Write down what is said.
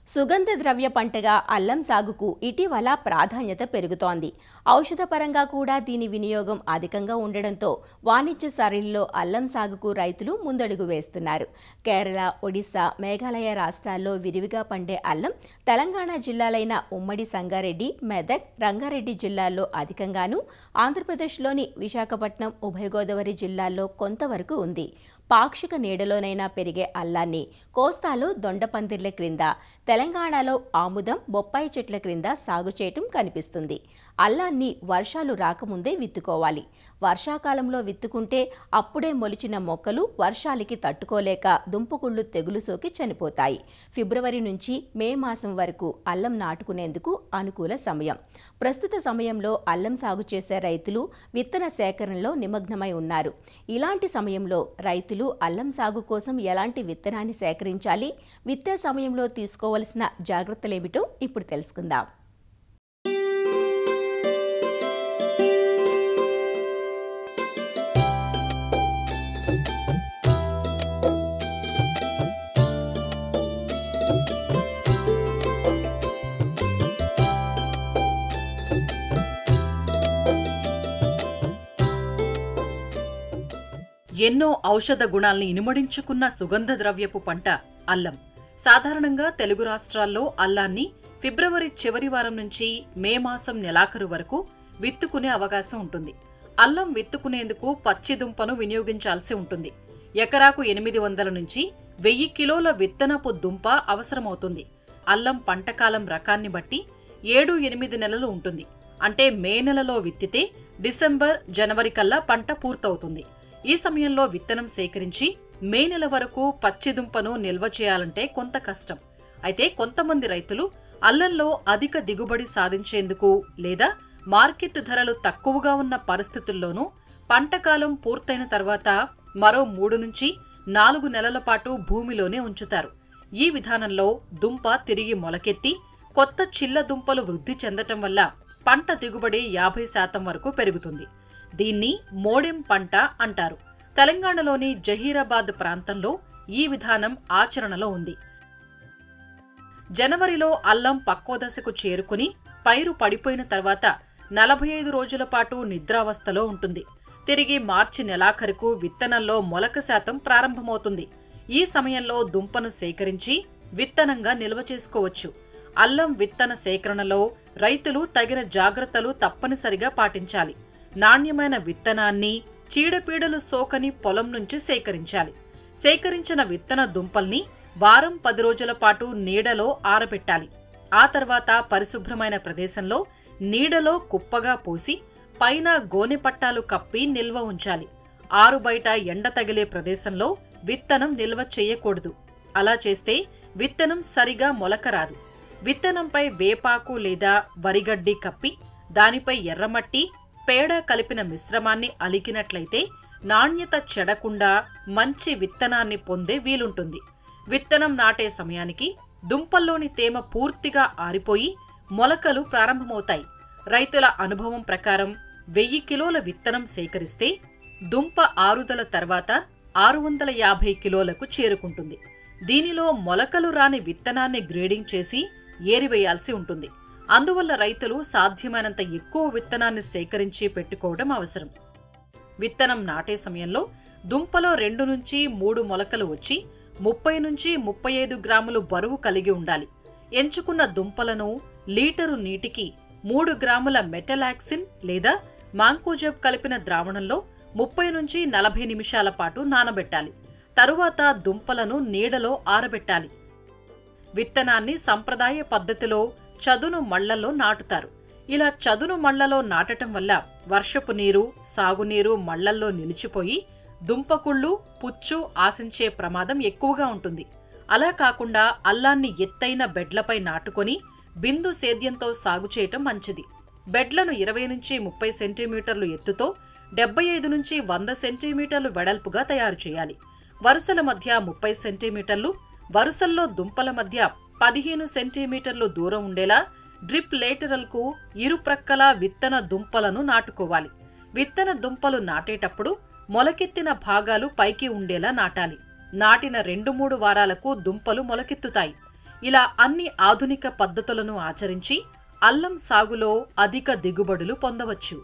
సుగంధ ద్రవ్య పంటగా అల్లం సాగుకు ఇటీవల ప్రాధాన్యత పెరుగుతోంది. ఔషధపరంగా కూడా దీని వినియోగం అధికంగా ఉండడంతో వాణిజ్య సరళిలో అల్లం సాగుకు రైతులు ముందడుగు వేస్తున్నారు. కేరళ, ఒడిశా, మేఘాలయ రాష్ట్రాల్లో విరివిగా పండే అల్లం తెలంగాణ జిల్లాలైన ఉమ్మడి సంగారెడ్డి, మెదక్, రంగారెడ్డి జిల్లాల్లో అధికంగాను, ఆంధ్రప్రదేశ్లోని విశాఖపట్నం, ఉభయ గోదావరి జిల్లాల్లో కొంతవరకు ఉంది. పాక్షిక నీడలోనైనా పెరిగే అల్లాన్ని కోస్తాలో దొండపందిర్ల క్రింద, తెలంగాణలో ఆముదం, బొప్పాయి చెట్ల క్రింద సాగు చేయటం కనిపిస్తుంది. అల్లాన్ని వర్షాలు రాకముందే విత్తుకోవాలి. వర్షాకాలంలో విత్తుకుంటే అప్పుడే మొలిచిన మొక్కలు వర్షాలకి తట్టుకోలేక దుంపకుళ్ళు తెగులు సోకి చనిపోతాయి. ఫిబ్రవరి నుంచి మే మాసం వరకు అల్లం నాటుకునేందుకు అనుకూల సమయం. ప్రస్తుత సమయంలో అల్లం సాగు చేసే రైతులు విత్తన సేకరణలో నిమగ్నమై ఉన్నారు. ఇలాంటి సమయంలో రైతులు అల్లం సాగు కోసం ఎలాంటి విత్తనాన్ని సేకరించాలి, విత్తే సమయంలో తీసుకోవలసిన జాగ్రత్తలేమిటో ఇప్పుడు తెలుసుకుందాం. ఎన్నో ఔషధ గుణాల్ని ఇనుమడించుకున్న సుగంధ ద్రవ్యపు పంట అల్లం. సాధారణంగా తెలుగు రాష్ట్రాల్లో అల్లాన్ని ఫిబ్రవరి చివరి వారం నుంచి మే మాసం నెలాఖరు వరకు విత్తుకునే అవకాశం ఉంటుంది. అల్లం విత్తుకునేందుకు పచ్చి దుంపను వినియోగించాల్సి ఉంటుంది. ఎకరాకు 800 నుంచి 1000 కిలోల విత్తనపు దుంప అవసరమవుతుంది. అల్లం పంటకాలం రకాన్ని బట్టి 7-8 నెలలు ఉంటుంది. అంటే మే నెలలో విత్తితే డిసెంబర్, జనవరి కల్లా పంట పూర్తవుతుంది. ఈ సమయంలో విత్తనం సేకరించి మే నెల వరకు పచ్చి దుంపను నిల్వ చేయాలంటే కొంత కష్టం. అయితే కొంతమంది రైతులు అల్లంలో అధిక దిగుబడి సాధించేందుకు లేదా మార్కెట్ ధరలు తక్కువగా ఉన్న పరిస్థితుల్లోనూ పంటకాలం పూర్తయిన తర్వాత మరో 3 నుంచి 4 నెలల పాటు భూమిలోనే ఉంచుతారు. ఈ విధానంలో దుంప తిరిగి మొలకెత్తి కొత్త చిల్ల దుంపలు వృద్ధి చెందటం వల్ల పంట దిగుబడి 50% వరకు పెరుగుతుంది. దీన్ని మోడెం పంట అంటారు. తెలంగాణలోని జహీరాబాద్ ప్రాంతంలో ఈ విధానం ఆచరణలో ఉంది. జనవరిలో అల్లం పక్వ దశకు చేరుకుని పైరు పడిపోయిన తర్వాత 45 రోజుల పాటు నిద్రావస్థలో ఉంటుంది. తిరిగి మార్చి నెలాఖరుకు విత్తనంలో మొలక శాతం ప్రారంభమవుతుంది. ఈ సమయంలో దుంపను సేకరించి విత్తనంగా నిల్వ చేసుకోవచ్చు. అల్లం విత్తన సేకరణలో రైతులు తగిన జాగ్రత్తలు తప్పనిసరిగా పాటించాలి. నాణ్యమైన విత్తనాన్ని చీడపీడలు సోకని పొలం నుంచి సేకరించాలి. సేకరించిన విత్తన దుంపల్ని వారం 10 రోజుల పాటు నీడలో ఆరబెట్టాలి. ఆ తర్వాత పరిశుభ్రమైన ప్రదేశంలో నీడలో కుప్పగా పోసి పైన గోనె పట్టాలు కప్పి నిల్వ ఉంచాలి. ఆరు బయట ఎండ తగిలే ప్రదేశంలో విత్తనం నిల్వ చేయకూడదు. అలా చేస్తే విత్తనం సరిగా మొలకరాదు. విత్తనంపై వేపాకు లేదా వరిగడ్డి కప్పి దానిపై ఎర్రమట్టి, పేడ కలిపిన మిశ్రమాన్ని అలికినట్లయితే నాణ్యత చెడకుండా మంచి విత్తనాన్ని పొందే వీలుంటుంది. విత్తనం నాటే సమయానికి దుంపల్లోని తేమ పూర్తిగా ఆరిపోయి మొలకలు ప్రారంభమవుతాయి. రైతుల అనుభవం ప్రకారం 1000 కిలోల విత్తనం సేకరిస్తే దుంప ఆరుదల తర్వాత 650 కిలోలకు చేరుకుంటుంది. దీనిలో మొలకలు రాని విత్తనాన్ని గ్రేడింగ్ చేసి ఏరివేయాల్సి ఉంటుంది. అందువల్ల రైతులు సాధ్యమైనంత ఎక్కువ విత్తనాన్ని సేకరించి పెట్టుకోవడం అవసరం. విత్తనం నాటే సమయంలో దుంపలో 2 నుంచి 3 మొలకలు వచ్చి 30 నుంచి 35 గ్రాములు బరువు కలిగి ఉండాలి. ఎంచుకున్న దుంపలను లీటరు నీటికి 3 గ్రాముల మెటలాక్సిల్ లేదా మాంకోజబ్ కలిపిన ద్రావణంలో 30 నుంచి 40 నిమిషాల పాటు నానబెట్టాలి. తరువాత దుంపలను నీడలో ఆరబెట్టాలి. విత్తనాన్ని సంప్రదాయ పద్ధతిలో చదును మళ్లలో నాటుతారు. ఇలా చదును మళ్లలో నాటటం వల్ల వర్షపు నీరు, సాగునీరు మళ్లల్లో నిలిచిపోయి దుంపకుళ్ళు, పుచ్చు ఆశించే ప్రమాదం ఎక్కువగా ఉంటుంది. అలా కాకుండా అల్లాన్ని ఎత్తైన బెడ్లపై నాటుకొని బిందు సేద్యంతో సాగు చేయటం మంచిది. బెడ్లను 20 నుంచి 30 సెంటీమీటర్లు ఎత్తుతో 75 నుంచి 100 సెంటీమీటర్లు వెడల్పుగా తయారు చేయాలి. వరుసల మధ్య 30 సెంటీమీటర్లు, వరుసల్లో దుంపల మధ్య 15 సెంటీమీటర్లు దూరం ఉండేలా డ్రిప్ లేటరల్కు ఇరుప్రక్కల విత్తన దుంపలను నాటుకోవాలి. విత్తన దుంపలు నాటేటప్పుడు మొలకెత్తిన భాగాలు పైకి ఉండేలా నాటాలి. నాటిన 2-3 వారాలకు దుంపలు మొలకెత్తుతాయి. ఇలా అన్ని ఆధునిక పద్ధతులను ఆచరించి అల్లం సాగులో అధిక దిగుబడులు పొందవచ్చు.